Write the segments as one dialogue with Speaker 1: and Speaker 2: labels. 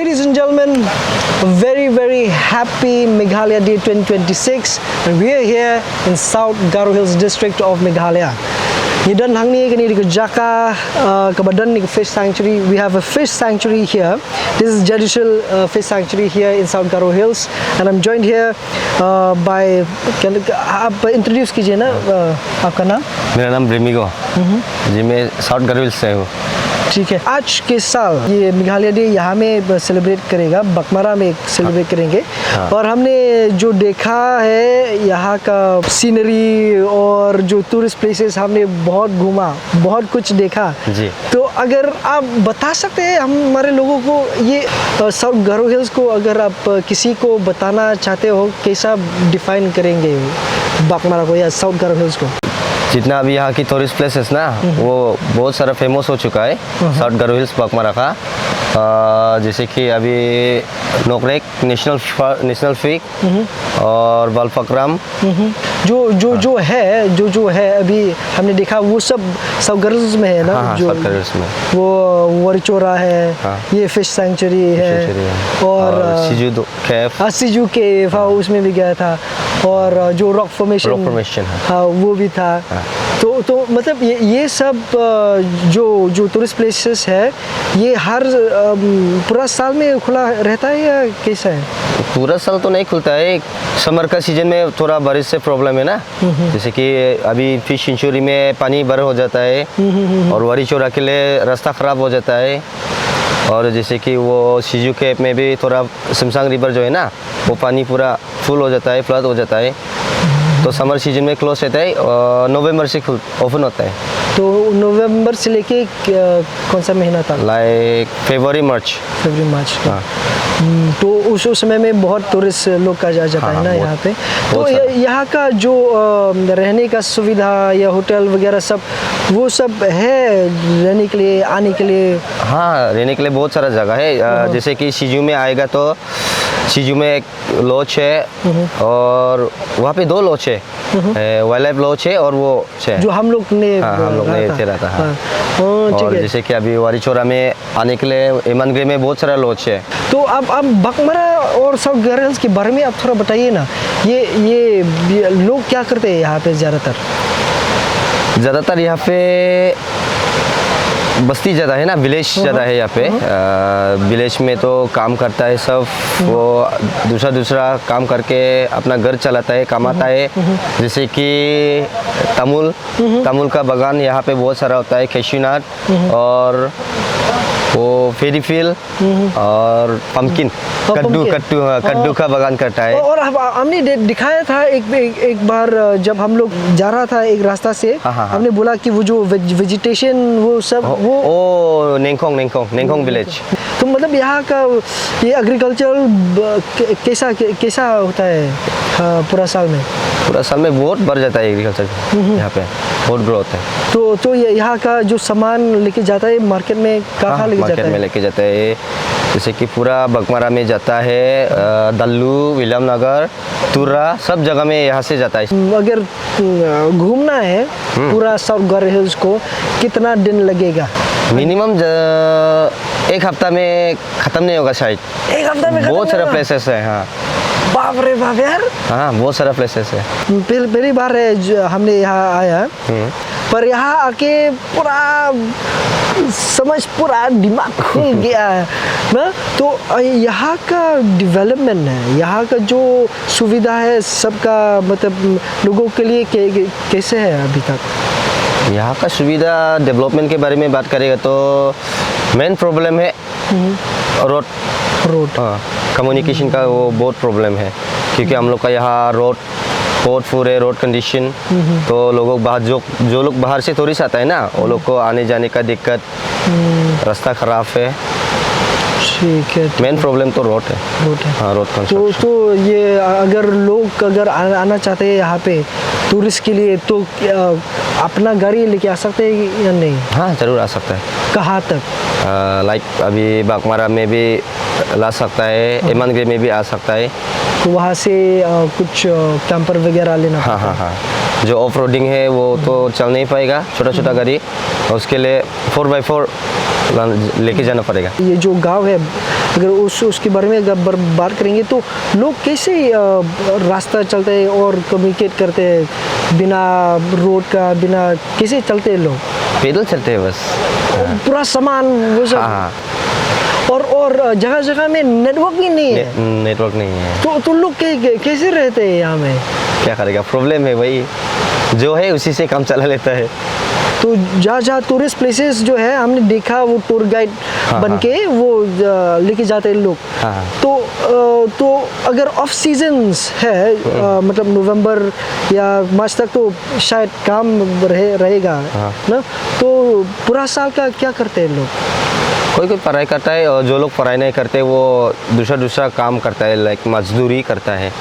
Speaker 1: Ladies and gentlemen, a very happy Meghalaya Day 2026, and we are here in South Garo Hills district of Meghalaya. Nidan hangni kani di Jaka kabadan ni fish sanctuary. We have a fish sanctuary here. This is judicial fish sanctuary here in South Garo Hills, and I'm joined here by. आप introduce कीजिए ना आपका नाम?
Speaker 2: मेरा नाम रेमिगो जी, मैं south गारो hills से हूँ।
Speaker 1: ठीक है। आज के साल ये मेघालय डे यहाँ में सेलिब्रेट करेगा, बकमारा में सेलिब्रेट करेंगे। और हमने जो देखा है यहाँ का सीनरी और जो टूरिस्ट प्लेसेस हमने बहुत घूमा, बहुत कुछ देखा जी। तो अगर आप बता सकते हैं हमारे लोगों को ये साउथ गारो हिल्स को, अगर आप किसी को बताना चाहते हो, कैसा डिफाइन करेंगे बकमारा को या साउथ गारो हिल्स को?
Speaker 2: जितना अभी यहाँ की टूरिस्ट प्लेसेस ना, वो बहुत सारा फेमस हो चुका है साउथ गारो हिल्स बकमारा का। जैसे कि अभी नोकरेक नेशनल पीक और बालफक्रम
Speaker 1: जो है अभी हमने देखा, वो सब साउथ गारो हिल्स में है ना।
Speaker 2: हाँ,
Speaker 1: जो
Speaker 2: साउथ गारो हिल्स में
Speaker 1: वो वरिचोरा है, हाँ, ये फिश सेंचुरी है, और सिजू केव, हाँ, उसमें भी गया था। और जो रॉक फॉर्मेशन हाँ, वो भी था। हाँ। तो मतलब ये सब जो टूरिस्ट प्लेसेस है, ये हर पूरा साल में खुला रहता है या कैसा है?
Speaker 2: पूरा साल तो नहीं खुलता है, समर का सीजन में थोड़ा बारिश से प्रॉब्लम है ना। जैसे कि अभी फिश सेंचुरी में पानी भर हो जाता है और वरिचोरा के लिए रास्ता ख़राब हो जाता है। और जैसे कि वो सिजू केप में भी थोड़ा सिमसांग रिवर जो है ना, वो पानी पूरा फुल हो जाता है, फ्लड हो जाता है। तो समर सीजन में क्लोज रहता है और नवंबर से ओपन होता है।
Speaker 1: तो नवंबर से लेके कौन सा महीना था?
Speaker 2: लाइक फरवरी मार्च।
Speaker 1: हाँ। तो उस समय में बहुत टूरिस्ट लोग का जाता है ना यहाँ पे। तो यहाँ का जो रहने का सुविधा या होटल वगैरह सब, वो सब है रहने के लिए, आने के लिए?
Speaker 2: हाँ, रहने के लिए बहुत सारा जगह है। जैसे कि सिजू में आएगा तो सिजू में एक लॉज है और वहाँ पे दो लॉज है, वाइल्ड लाइफ लॉज है और वो है
Speaker 1: जो हम लोग ने
Speaker 2: रहा था। हाँ। और जैसे कि अभी वरिचोरा में आने के लिए एमनग्रे में बहुत सारा लॉज है।
Speaker 1: तो अब बकमारा और साउथ गारो हिल्स के बारे में आप थोड़ा बताइए ना। ये लोग क्या करते हैं यहाँ पे? ज़्यादातर
Speaker 2: यहाँ पे बस्ती ज़्यादा है ना, विलेज ज़्यादा है यहाँ पे। विलेज में तो काम करता है सब, वो दूसरा काम करके अपना घर चलाता है, कमाता है। जैसे कि तमुल का बागान यहाँ पे बहुत सारा होता है, कैशूनट और वो फेरी फील और पम्पकिन, कद्दू का बागान करता है।
Speaker 1: और हमने दिखाया था एक बार जब हम लोग जा रहा था एक रास्ता से। हाँ। हमने बोला कि वो जो वेजिटेशन वो सब वो
Speaker 2: नेंगखोंग विलेज।
Speaker 1: तो मतलब यहाँ का ये एग्रीकल्चर कैसा होता है पूरा साल में?
Speaker 2: पूरा साल में बहुत बढ़ जाता है एग्रीकल्चर, यहाँ पे बहुत ग्रोथ है।
Speaker 1: तो यहाँ का जो सामान लेके जाता है मार्केट में, कहाँ लेके जाता है?
Speaker 2: मार्केट में लेके जाता है, जैसे कि पूरा बकमारा में जाता है, दल्लू, विलियम नगर, तुर्रा, सब जगह में यहाँ से जाता है।
Speaker 1: अगर घूमना है पूरा साउथ गारो हिल्स को, कितना दिन लगेगा?
Speaker 2: मिनिमम एक हफ्ता में ख़त्म नहीं होगा शायद।
Speaker 1: एक हफ्ता में?
Speaker 2: बहुत सारा प्लेसेस है। हाँ,
Speaker 1: बाप रे बाप यार।
Speaker 2: हाँ, बहुत सारा प्लेसेस है।
Speaker 1: पहली बार है हमने यहाँ आया, पर यहाँ आके पूरा दिमाग खुल गया है ना। तो यहाँ का डेवलपमेंट है, यहाँ का जो सुविधा है सबका, मतलब लोगों के लिए कैसे है अभी तक?
Speaker 2: यहाँ का सुविधा डेवलपमेंट के बारे में बात करेगा तो मेन प्रॉब्लम है रोड। हाँ, कम्युनिकेशन का वो बहुत प्रॉब्लम है, क्योंकि हम लोग का यहाँ रोड बहुत पूरे रोड कंडीशन। तो लोगों बाहर जो लोग बाहर से टूरिस्ट आता है ना, वो लोग को आने जाने का दिक्कत, रास्ता ख़राब है।
Speaker 1: ठीक है।
Speaker 2: मेन प्रॉब्लम तो रोड है। हाँ, रोड कंस्ट्रक्शन।
Speaker 1: तो ये अगर आना चाहते हैं यहाँ पे टूरिस्ट के लिए, तो अपना गाड़ी लेके आ सकते हैं या नहीं?
Speaker 2: हाँ, ज़रूर आ सकता है।
Speaker 1: कहाँ तक?
Speaker 2: लाइक अभी बकमारा में भी ला सकता है, एमनग्रे में भी आ सकता है।
Speaker 1: तो वहाँ से कुछ कैंपर वगैरह लेना?
Speaker 2: हाँ। जो ऑफ रोडिंग है वो तो चल नहीं पाएगा, छोटा छोटा गाड़ी, उसके लिए 4x4 लेके जाना पड़ेगा।
Speaker 1: ये जो गांव है, अगर उसके बारे में अगर बात करेंगे तो लोग कैसे रास्ता चलते हैं और कम्युनिकेट करते हैं बिना रोड का, बिना कैसे चलते हैं लोग?
Speaker 2: पैदल चलते हैं बस।
Speaker 1: पूरा सामान वो सब।
Speaker 2: हाँ,
Speaker 1: और जगह जगह में नेटवर्क भी नहीं है।
Speaker 2: नेटवर्क नहीं है
Speaker 1: तो लोग कैसे रहते हैं यहाँ में?
Speaker 2: क्या करेगा, प्रॉब्लम है भाई, जो है उसी से काम चला लेता है।
Speaker 1: तो जहाँ टूरिस्ट प्लेसेस जो है हमने देखा, वो टूर गाइड बन के वो लेके जाते हैं लोग।
Speaker 2: हाँ।
Speaker 1: तो अगर ऑफ सीजन्स है, मतलब नवंबर या मार्च तक तो शायद काम रहेगा ना, तो पूरा साल का क्या करते हैं लोग?
Speaker 2: कोई कोई पढ़ाई करता है, और जो लोग पढ़ाई नहीं करते वो दूसरा काम करता है, लाइक मजदूरी करता है।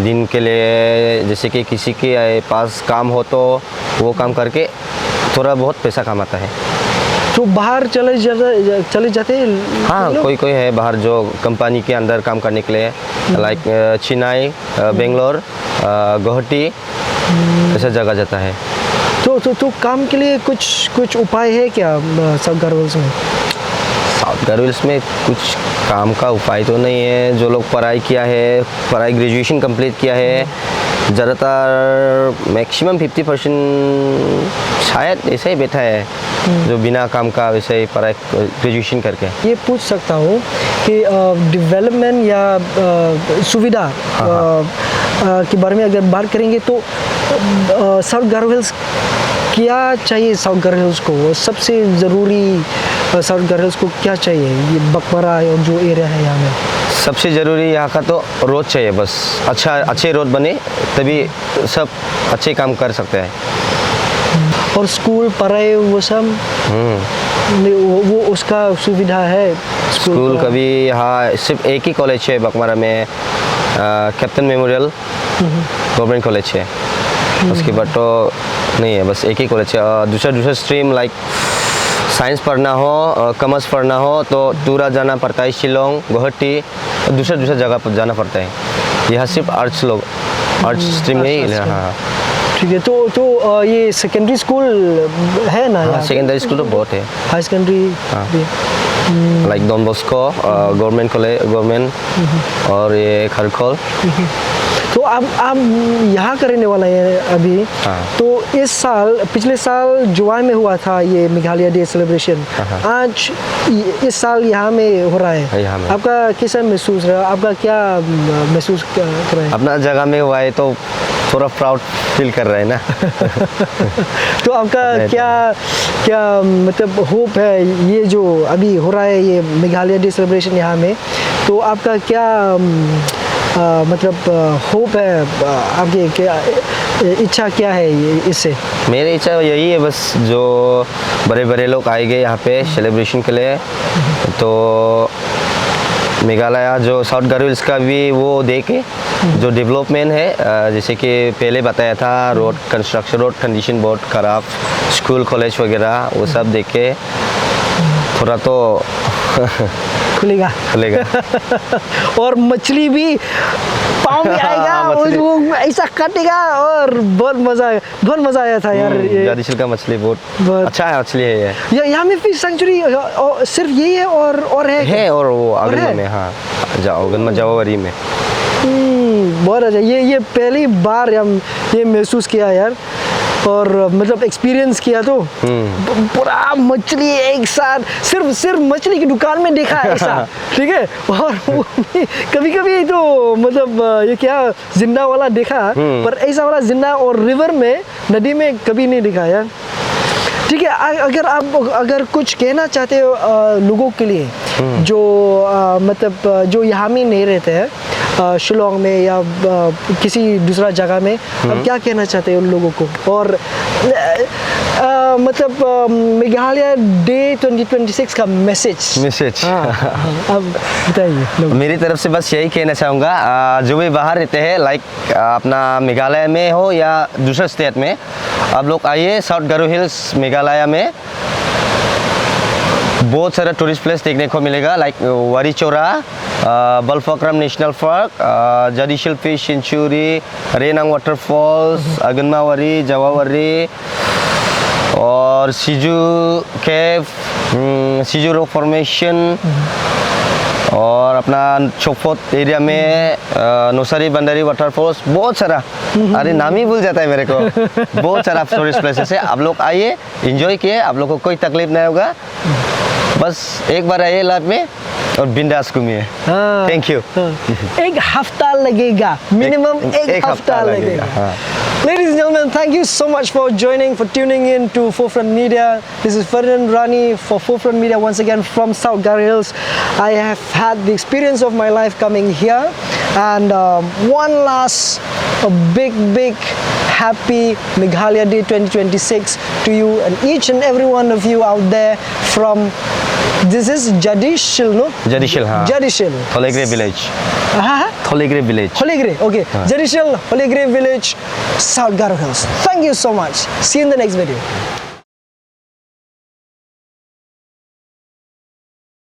Speaker 2: दिन के लिए, जैसे कि किसी के पास काम हो तो वो काम करके थोड़ा बहुत पैसा कमाता है।
Speaker 1: तो बाहर चले जाते हैं?
Speaker 2: हाँ, कोई कोई है बाहर जो कंपनी के अंदर काम करने के लिए, लाइक चेन्नई, बेंगलोर, गुवाहाटी, ऐसा जगह जाता है।
Speaker 1: तो काम के लिए कुछ उपाय है क्या साउथ गारोविल्स में?
Speaker 2: साउथ गारोविल्स में कुछ काम का उपाय तो नहीं है। जो लोग पढ़ाई किया है, पढ़ाई ग्रेजुएशन कंप्लीट किया है, ज़्यादातर मैक्सिमम 50% शायद ऐसे ही बैठा है, जो बिना काम का वैसे ही पढ़ाई ग्रेजुएशन करके।
Speaker 1: ये पूछ सकता हूँ कि डेवलपमेंट या सुविधा के बारे में अगर बात करेंगे तो साउथ गारोविल्स क्या चाहिए? साउथ गारोविल्स को सबसे ज़रूरी, साउथ गारोविल्स को क्या चाहिए? ये बकमरा और जो एरिया है यहाँ में
Speaker 2: सबसे ज़रूरी यहाँ का तो रोड चाहिए बस। अच्छे रोड बने तभी सब अच्छे काम कर सकते हैं।
Speaker 1: और स्कूल पढ़ाई वो सब वो उसका सुविधा है?
Speaker 2: स्कूल कभी यहाँ सिर्फ एक ही कॉलेज है बकमरा में, कैप्टन मेमोरियल गवर्नमेंट कॉलेज है। उसके बाद तो नहीं है, बस एक ही कॉलेज है। दूसरा स्ट्रीम लाइक साइंस पढ़ना हो, कॉमर्स पढ़ना हो तो दूर जाना पड़ता है, शिलोंग, गुवाहाटी, दूसरा जगह पर जाना पड़ता है। यहाँ सिर्फ आर्ट्स स्ट्रीम में ही। हाँ,
Speaker 1: ठीक है। तो ये सेकेंडरी स्कूल है ना?
Speaker 2: हाँ, सेकेंडरी स्कूल तो बहुत है।
Speaker 1: High secondary
Speaker 2: like Don Bosco government college, government, और ये खरखोल।
Speaker 1: तो आप यहाँ का रहने वाला है अभी।
Speaker 2: हाँ।
Speaker 1: तो इस साल, पिछले साल जुलाई में हुआ था ये मेघालय डे सेलिब्रेशन। आज इस साल यहाँ में हो रहा है।
Speaker 2: यहाँ में
Speaker 1: आपका कैसा महसूस रहा? आपका क्या महसूस कर रहे हैं?
Speaker 2: अपना जगह में हुआ है तो थोड़ा प्राउड फील कर रहे हैं ना।
Speaker 1: तो आपका क्या मतलब होप है ये जो अभी हो रहा है ये मेघालय डे सेलिब्रेशन यहाँ में, तो आपका क्या मतलब होप है? आपकी क्या इच्छा क्या है ये इससे?
Speaker 2: मेरी इच्छा यही है बस, जो बड़े बड़े लोग आएंगे यहाँ पे सेलिब्रेशन के लिए, तो मेघालय जो साउथ गारोविल्स का भी वो देखे जो डेवलपमेंट है, जैसे कि पहले बताया था, रोड कंस्ट्रक्शन, रोड कंडीशन बहुत ख़राब, स्कूल कॉलेज वगैरह वो सब देखे थोड़ा तो
Speaker 1: खुलेगा। और मछली भी पाँव में आएगा, वो ऐसा काटेगा और बहुत मजा आया था यार।
Speaker 2: जादिशल का मछली बहुत अच्छा है, मछली है ये।
Speaker 1: यहाँ में फिश सेंचुरी सिर्फ यही है और है
Speaker 2: और वो अगन में, हाँ, जाओवरी में।
Speaker 1: बहुत अच्छा। ये पहली बार हम ये महसूस किया यार, और मतलब एक्सपीरियंस किया तो पूरा मछली एक साथ, सिर्फ मछली की दुकान में देखा है ऐसा। ठीक है। और कभी तो मतलब ये क्या जिंदा वाला देखा, पर ऐसा वाला जिंदा और रिवर में, नदी में कभी नहीं दिखा यार। ठीक है। अगर आप कुछ कहना चाहते हो लोगों के लिए जो मतलब जो यहाँ में नहीं रहते हैं, शिलोंग में या किसी दूसरा जगह में, आप क्या कहना चाहते हो उन लोगों को? और मतलब मेघालय डे 2026 का मैसेज अब बताइए।
Speaker 2: मेरी तरफ से बस यही कहना चाहूँगा, जो भी बाहर रहते हैं, लाइक अपना मेघालय में हो या दूसरे स्टेट में, आप लोग आइए साउथ गारो हिल्स मेघालय में, बहुत सारा टूरिस्ट प्लेस देखने को मिलेगा, like Wari Chora, Balpakram national park, Jadishil fish sanctuary, Renang waterfalls, Aganmawari, Jawawari और Siju cave, Siju rock formation और अपना चौफोट एरिया में नौसारी बंदरी वाटरफॉल्स, बहुत सारा, अरे नाम ही भूल जाता है मेरे को। बहुत सारा टूरिस्ट प्लेसेस है, आप लोग आइए, एंजॉय किए, आप लोग को कोई तकलीफ नहीं होगा, बस एक बार आइए लाइफ में और बिंदास घूमिए।
Speaker 1: हाँ।
Speaker 2: Thank you.
Speaker 1: एक हफ्ता लगेगा, मिनिमम एक हफ्ता लगेगा।
Speaker 2: हाँ।
Speaker 1: Ladies and gentlemen, thank you so much for joining, for tuning in to Forefront Media. This is Ferdinand Rani for Forefront Media once again from South Gari Hills. I have had the experience of my life coming here, and one last big happy Meghalaya Day 2026 to you and each and every one of you out there from, this is Jadishil, no?
Speaker 2: Jadishil, हाँ।
Speaker 1: Jadishil.
Speaker 2: Holigre village,
Speaker 1: Uh-huh.
Speaker 2: Holigre village.
Speaker 1: Holigre, okay. Jadishil, Holigre Village, South Garo Hills. Thank you so much. See you in the next video.